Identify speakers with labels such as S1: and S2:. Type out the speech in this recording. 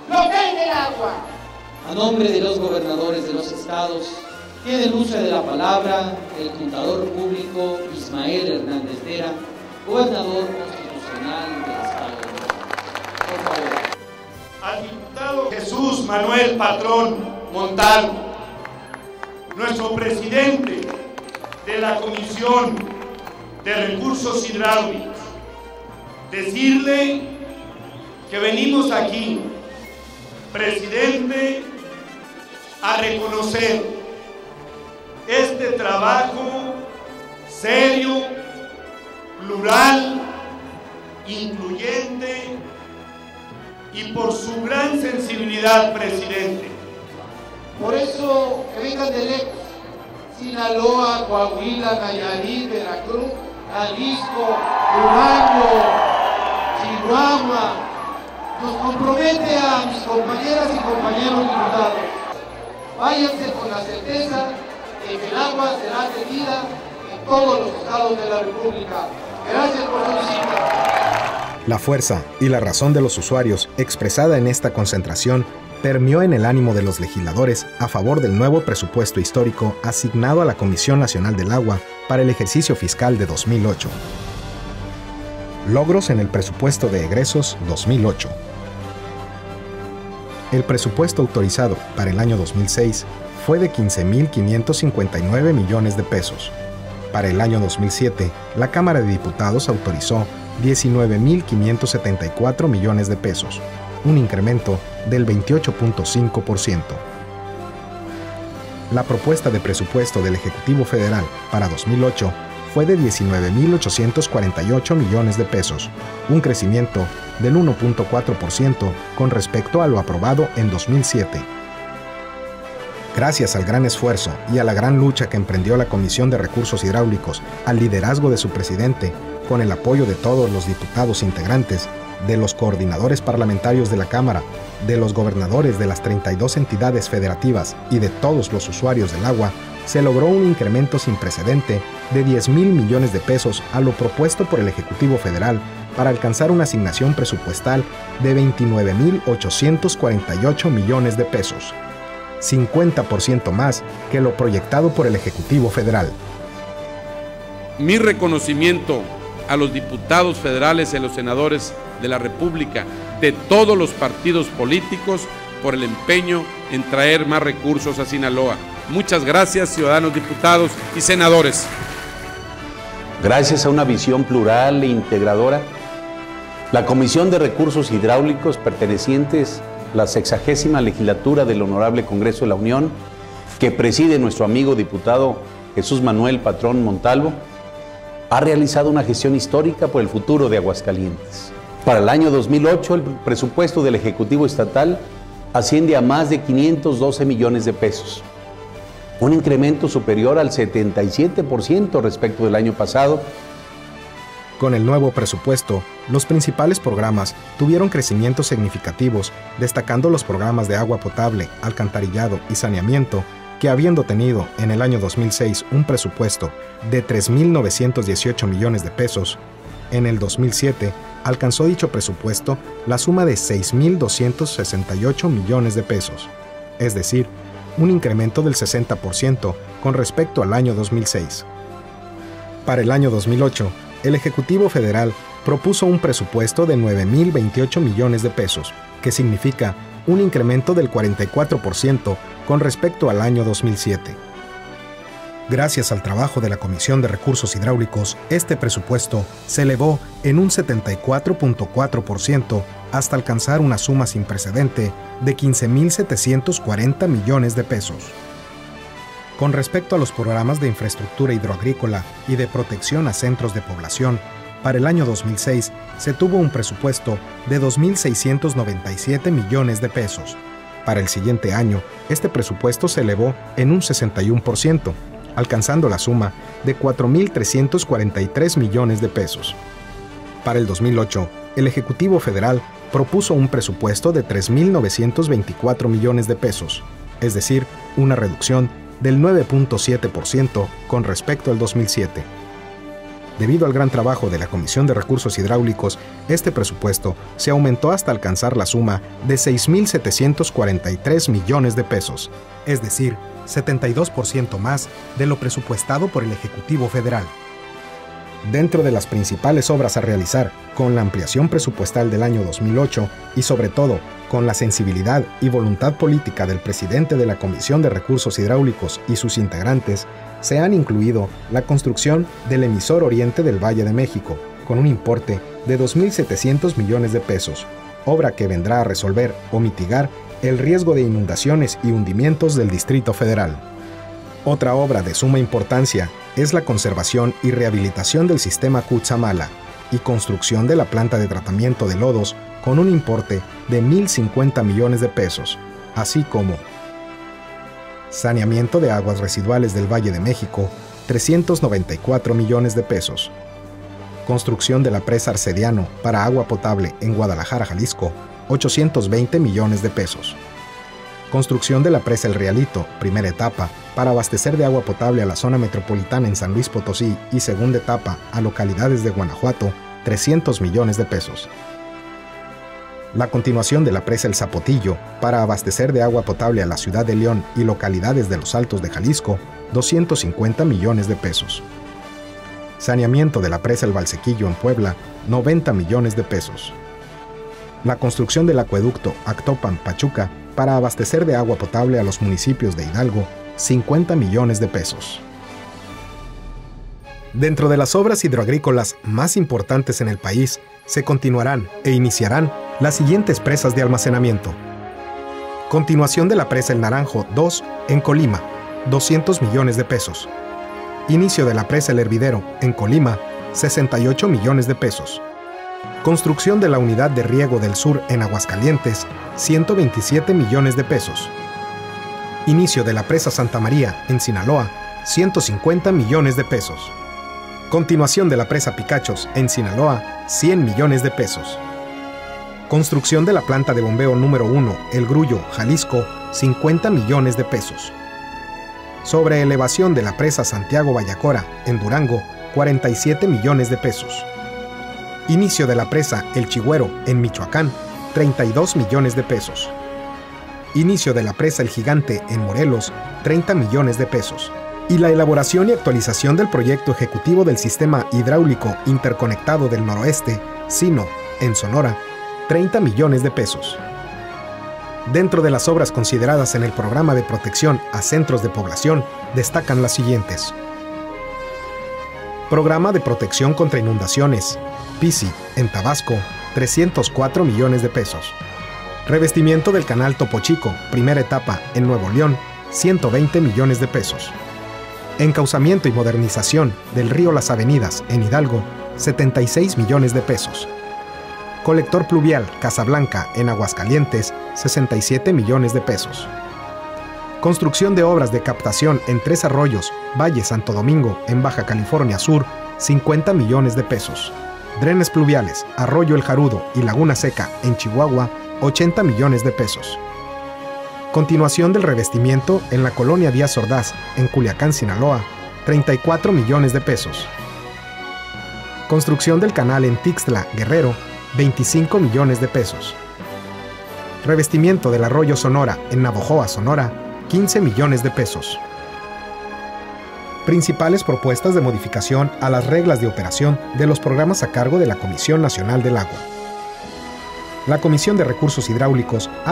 S1: lo que es del agua.
S2: A nombre de los gobernadores de los estados, tiene el uso de la palabra el contador público Ismael Hernández Vera, gobernador constitucional del estado de México. Por favor.
S3: Al diputado Jesús Manuel Patrón Montalvo, nuestro presidente de la Comisión de Recursos Hidráulicos, decirle que venimos aquí, presidente, a reconocer este trabajo serio, plural, incluyente y por su gran sensibilidad, presidente.
S1: Por eso que vengan de lejos, Sinaloa, Coahuila, Nayarit, Veracruz, Jalisco, Durango, Chihuahua, nos compromete a mis compañeras y compañeros diputados. Váyanse con la certeza de que el agua será atendida en todos los estados de la República. Gracias por su visita.
S4: La fuerza y la razón de los usuarios expresada en esta concentración permeó en el ánimo de los legisladores a favor del nuevo presupuesto histórico asignado a la Comisión Nacional del Agua para el ejercicio fiscal de 2008. Logros en el presupuesto de egresos 2008. El presupuesto autorizado para el año 2006 fue de 15.559 millones de pesos. Para el año 2007, la Cámara de Diputados autorizó 19.574 millones de pesos, un incremento del 28.5%. La propuesta de presupuesto del Ejecutivo Federal para 2008 fue de 19.848 millones de pesos, un crecimiento del 1.4% con respecto a lo aprobado en 2007. Gracias al gran esfuerzo y a la gran lucha que emprendió la Comisión de Recursos Hidráulicos al liderazgo de su presidente, con el apoyo de todos los diputados integrantes, de los coordinadores parlamentarios de la Cámara, de los gobernadores de las 32 entidades federativas y de todos los usuarios del agua, se logró un incremento sin precedente de 10,000 millones de pesos a lo propuesto por el Ejecutivo Federal para alcanzar una asignación presupuestal de 29.848 millones de pesos, 50% más que lo proyectado por el Ejecutivo Federal.
S5: Mi reconocimiento a los diputados federales y a los senadores de la República de todos los partidos políticos por el empeño en traer más recursos a Sinaloa. Muchas gracias, ciudadanos diputados y senadores.
S6: Gracias a una visión plural e integradora, la Comisión de Recursos Hidráulicos pertenecientes a la 60ª legislatura del Honorable Congreso de la Unión, que preside nuestro amigo diputado Jesús Manuel Patrón Montalvo, ha realizado una gestión histórica por el futuro de Aguascalientes. Para el año 2008, el presupuesto del Ejecutivo Estatal asciende a más de 512 millones de pesos, un incremento superior al 77% respecto del año pasado.
S4: Con el nuevo presupuesto, los principales programas tuvieron crecimientos significativos, destacando los programas de agua potable, alcantarillado y saneamiento, que habiendo tenido en el año 2006 un presupuesto de 3.918 millones de pesos, en el 2007 alcanzó dicho presupuesto la suma de 6.268 millones de pesos, es decir, un incremento del 60% con respecto al año 2006. Para el año 2008, el Ejecutivo Federal propuso un presupuesto de 9.028 millones de pesos, que significa un incremento del 44% con respecto al año 2007. Gracias al trabajo de la Comisión de Recursos Hidráulicos, este presupuesto se elevó en un 74.4% hasta alcanzar una suma sin precedente de 15.740 millones de pesos. Con respecto a los programas de infraestructura hidroagrícola y de protección a centros de población, para el año 2006 se tuvo un presupuesto de 2.697 millones de pesos. Para el siguiente año, este presupuesto se elevó en un 61%, alcanzando la suma de 4.343 millones de pesos. Para el 2008, el Ejecutivo Federal propuso un presupuesto de 3.924 millones de pesos, es decir, una reducción del 9.7% con respecto al 2007. Debido al gran trabajo de la Comisión de Recursos Hidráulicos, este presupuesto se aumentó hasta alcanzar la suma de 6.743 millones de pesos, es decir, 72% más de lo presupuestado por el Ejecutivo Federal. Dentro de las principales obras a realizar, con la ampliación presupuestal del año 2008 y sobre todo con la sensibilidad y voluntad política del presidente de la Comisión de Recursos Hidráulicos y sus integrantes, se han incluido la construcción del emisor Oriente del Valle de México, con un importe de 2.700 millones de pesos, obra que vendrá a resolver o mitigar el riesgo de inundaciones y hundimientos del Distrito Federal. Otra obra de suma importancia es la conservación y rehabilitación del sistema Cutzamala y construcción de la planta de tratamiento de lodos con un importe de 1.050 millones de pesos, así como saneamiento de aguas residuales del Valle de México, 394 millones de pesos, construcción de la presa Arcediano para agua potable en Guadalajara, Jalisco, 820 millones de pesos. Construcción de la presa El Realito, primera etapa, para abastecer de agua potable a la zona metropolitana en San Luis Potosí y segunda etapa a localidades de Guanajuato, 300 millones de pesos. La continuación de la presa El Zapotillo, para abastecer de agua potable a la ciudad de León y localidades de los Altos de Jalisco, 250 millones de pesos. Saneamiento de la presa El Valsequillo en Puebla, 90 millones de pesos. La construcción del acueducto Actopan-Pachuca, para abastecer de agua potable a los municipios de Hidalgo, 50 millones de pesos. Dentro de las obras hidroagrícolas más importantes en el país, se continuarán e iniciarán las siguientes presas de almacenamiento. Continuación de la presa El Naranjo 2 en Colima, 200 millones de pesos. Inicio de la presa El Hervidero en Colima, 68 millones de pesos. Construcción de la unidad de riego del sur en Aguascalientes, 127 millones de pesos. Inicio de la presa Santa María en Sinaloa, 150 millones de pesos. Continuación de la presa Picachos en Sinaloa, 100 millones de pesos. Construcción de la planta de bombeo número 1, El Grullo, Jalisco, 50 millones de pesos. Sobreelevación de la presa Santiago Bayacora en Durango, 47 millones de pesos. Inicio de la presa El Chigüero en Michoacán, 32 millones de pesos. Inicio de la presa El Gigante en Morelos, 30 millones de pesos. Y la elaboración y actualización del proyecto ejecutivo del Sistema Hidráulico Interconectado del Noroeste, SINO, en Sonora, 30 millones de pesos. Dentro de las obras consideradas en el programa de protección a centros de población, destacan las siguientes. Programa de protección contra inundaciones, PICI, en Tabasco, 304 millones de pesos. Revestimiento del canal Topo Chico, primera etapa, en Nuevo León, 120 millones de pesos. Encauzamiento y modernización del río Las Avenidas, en Hidalgo, 76 millones de pesos. Colector pluvial Casablanca, en Aguascalientes, 67 millones de pesos. Construcción de obras de captación en Tres Arroyos, Valle Santo Domingo, en Baja California Sur, 50 millones de pesos. Drenes pluviales, Arroyo El Jarudo y Laguna Seca, en Chihuahua, 80 millones de pesos. Continuación del revestimiento en la colonia Díaz Ordaz, en Culiacán, Sinaloa, 34 millones de pesos. Construcción del canal en Tixtla, Guerrero, 25 millones de pesos. Revestimiento del arroyo Sonora, en Navojoa, Sonora, 15 millones de pesos. Principales propuestas de modificación a las reglas de operación de los programas a cargo de la Comisión Nacional del Agua. La Comisión de Recursos Hidráulicos ha